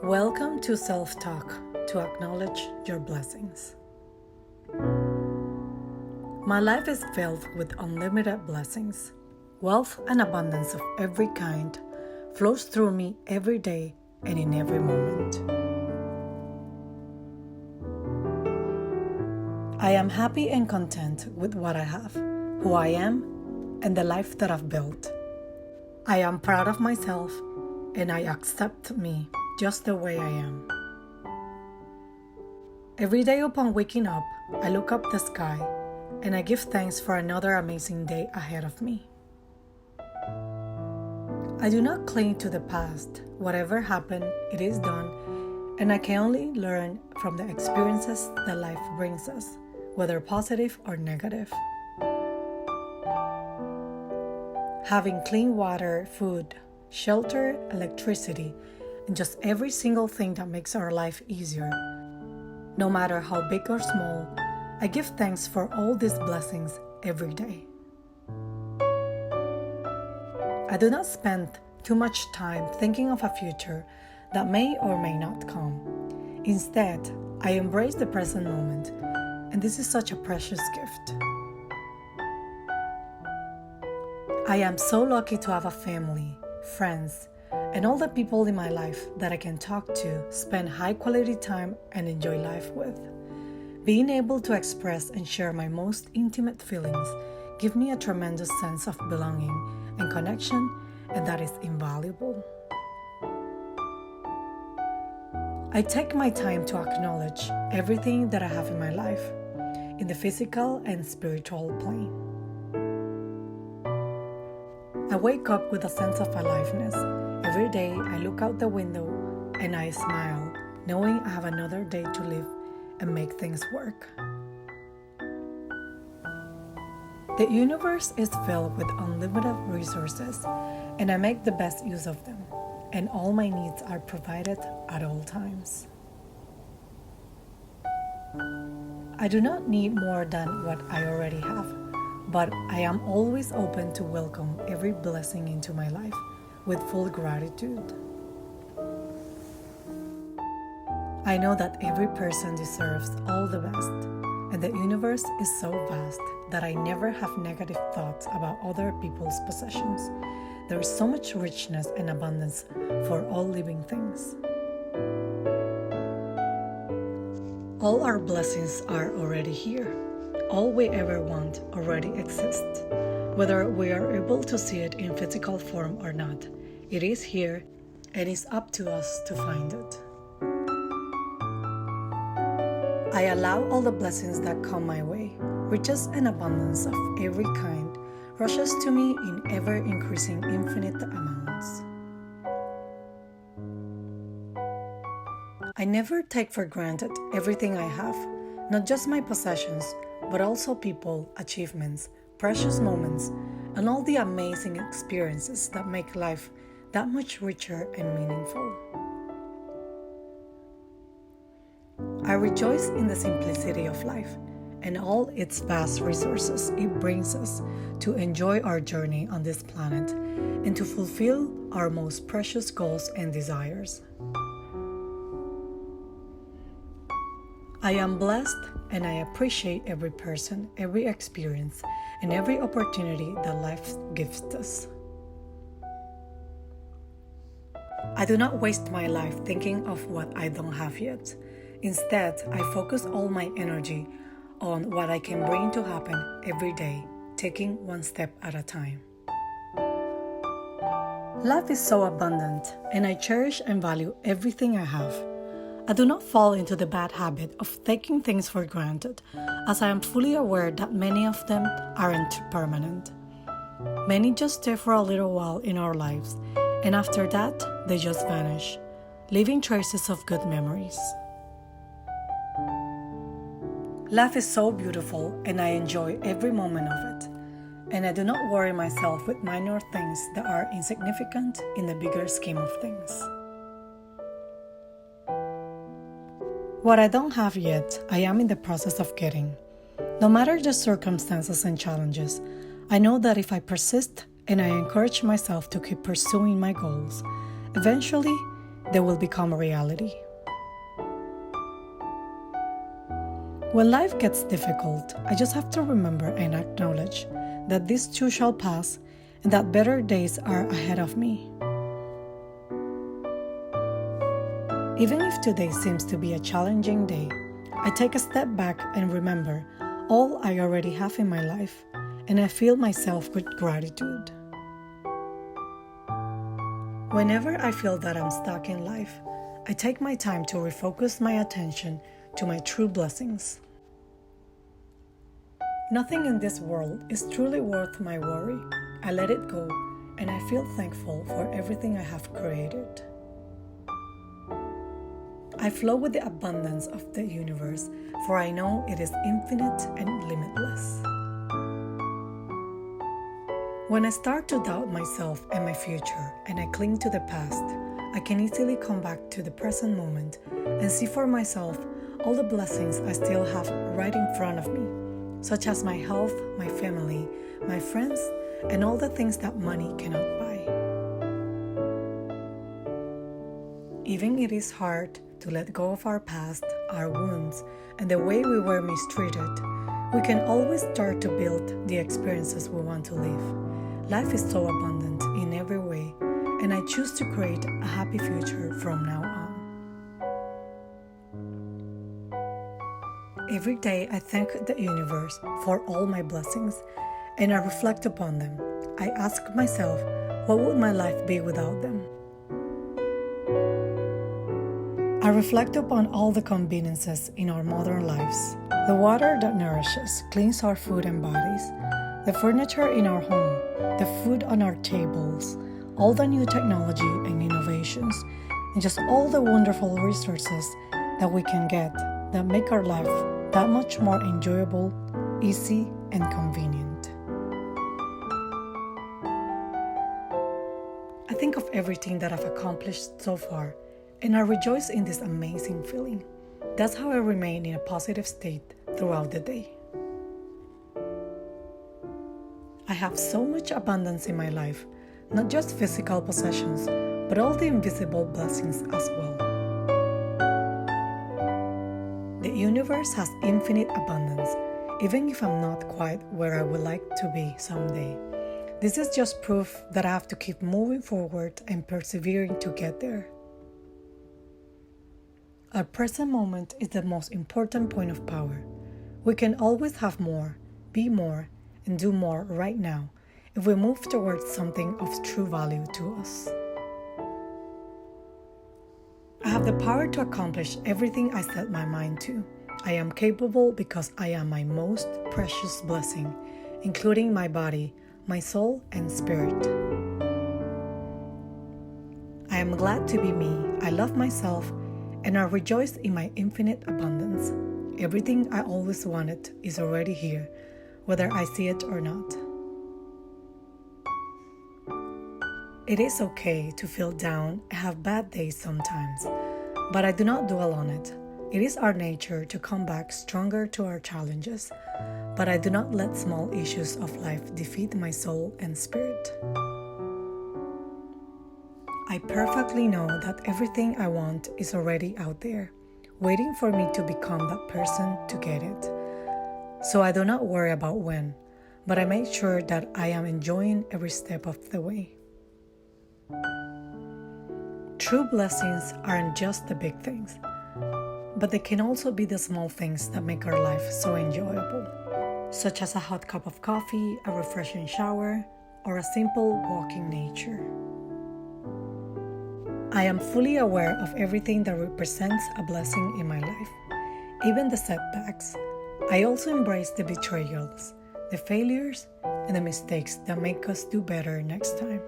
Welcome to Self-Talk to acknowledge your blessings. My life is filled with unlimited blessings. Wealth and abundance of every kind flows through me every day and in every moment. I am happy and content with what I have, who I am, and the life that I've built. I am proud of myself and I accept me just the way I am. Every day upon waking up, I look up the sky and I give thanks for another amazing day ahead of me. I do not cling to the past. Whatever happened, it is done, and I can only learn from the experiences that life brings us, whether positive or negative. Having clean water, food, shelter, electricity, and just every single thing that makes our life easier. No matter how big or small, I give thanks for all these blessings every day. I do not spend too much time thinking of a future that may or may not come. Instead, I embrace the present moment, and this is such a precious gift. I am so lucky to have a family, friends, and all the people in my life that I can talk to, spend high-quality time, and enjoy life with. Being able to express and share my most intimate feelings give me a tremendous sense of belonging and connection, and that is invaluable. I take my time to acknowledge everything that I have in my life, in the physical and spiritual plane. I wake up with a sense of aliveness. Every day I look out the window and I smile, knowing I have another day to live and make things work. The universe is filled with unlimited resources, and I make the best use of them, and all my needs are provided at all times. I do not need more than what I already have, but I am always open to welcome every blessing into my life with full gratitude. I know that every person deserves all the best, and the universe is so vast that I never have negative thoughts about other people's possessions. There is so much richness and abundance for all living things. All our blessings are already here. All we ever want already exists. Whether we are able to see it in physical form or not, it is here and it's up to us to find it. I allow all the blessings that come my way. Riches and abundance of every kind rushes to me in ever-increasing infinite amounts. I never take for granted everything I have, not just my possessions, but also people, achievements, precious moments, and all the amazing experiences that make life that much richer and meaningful. I rejoice in the simplicity of life and all its vast resources it brings us to enjoy our journey on this planet and to fulfill our most precious goals and desires. I am blessed and I appreciate every person, every experience, and every opportunity that life gives us. I do not waste my life thinking of what I don't have yet. Instead, I focus all my energy on what I can bring to happen every day, taking one step at a time. Life is so abundant, and I cherish and value everything I have. I do not fall into the bad habit of taking things for granted, as I am fully aware that many of them aren't permanent. Many just stay for a little while in our lives, and after that, they just vanish, leaving traces of good memories. Life is so beautiful, and I enjoy every moment of it, and I do not worry myself with minor things that are insignificant in the bigger scheme of things. What I don't have yet, I am in the process of getting. No matter the circumstances and challenges, I know that if I persist and I encourage myself to keep pursuing my goals, eventually they will become a reality. When life gets difficult, I just have to remember and acknowledge that this too shall pass and that better days are ahead of me. Even if today seems to be a challenging day, I take a step back and remember all I already have in my life, and I fill myself with gratitude. Whenever I feel that I'm stuck in life, I take my time to refocus my attention to my true blessings. Nothing in this world is truly worth my worry. I let it go, and I feel thankful for everything I have created. I flow with the abundance of the universe, for I know it is infinite and limitless. When I start to doubt myself and my future, and I cling to the past, I can easily come back to the present moment and see for myself all the blessings I still have right in front of me, such as my health, my family, my friends, and all the things that money cannot buy. Even it is hard to let go of our past, our wounds, and the way we were mistreated, we can always start to build the experiences we want to live. Life is so abundant in every way, and I choose to create a happy future from now on. Every day I thank the universe for all my blessings, and I reflect upon them. I ask myself, what would my life be without them? I reflect upon all the conveniences in our modern lives. The water that nourishes, cleans our food and bodies, the furniture in our home, the food on our tables, all the new technology and innovations, and just all the wonderful resources that we can get that make our life that much more enjoyable, easy, and convenient. I think of everything that I've accomplished so far, and I rejoice in this amazing feeling. That's how I remain in a positive state throughout the day. I have so much abundance in my life, not just physical possessions, but all the invisible blessings as well. The universe has infinite abundance, even if I'm not quite where I would like to be someday. This is just proof that I have to keep moving forward and persevering to get there. Our present moment is the most important point of power. We can always have more, be more, and do more right now if we move towards something of true value to us. I have the power to accomplish everything I set my mind to. I am capable because I am my most precious blessing, including my body, my soul, and spirit. I am glad to be me. I love myself, and I rejoice in my infinite abundance. Everything I always wanted is already here, whether I see it or not. It is okay to feel down and have bad days sometimes, but I do not dwell on it. It is our nature to come back stronger to our challenges, but I do not let small issues of life defeat my soul and spirit. I perfectly know that everything I want is already out there, waiting for me to become that person to get it. So I do not worry about when, but I make sure that I am enjoying every step of the way. True blessings aren't just the big things, but they can also be the small things that make our life so enjoyable, such as a hot cup of coffee, a refreshing shower, or a simple walk in nature. I am fully aware of everything that represents a blessing in my life, even the setbacks. I also embrace the betrayals, the failures, and the mistakes that make us do better next time.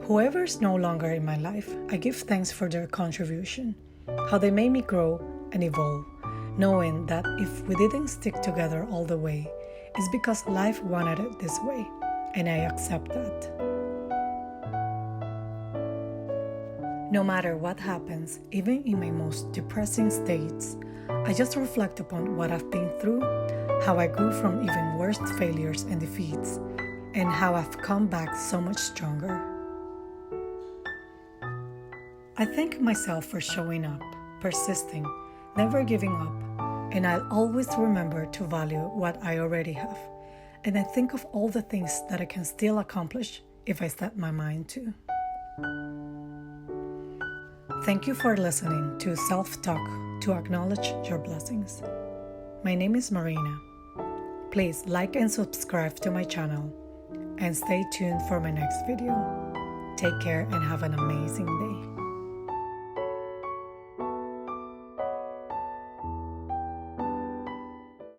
Whoever's no longer in my life, I give thanks for their contribution, how they made me grow and evolve, knowing that if we didn't stick together all the way, it's because life wanted it this way, and I accept that. No matter what happens, even in my most depressing states, I just reflect upon what I've been through, how I grew from even worse failures and defeats, and how I've come back so much stronger. I thank myself for showing up, persisting, never giving up, and I'll always remember to value what I already have. And I think of all the things that I can still accomplish if I set my mind to. Thank you for listening to Self-Talk to Acknowledge Your Blessings. My name is Marina. Please like and subscribe to my channel and stay tuned for my next video. Take care and have an amazing day.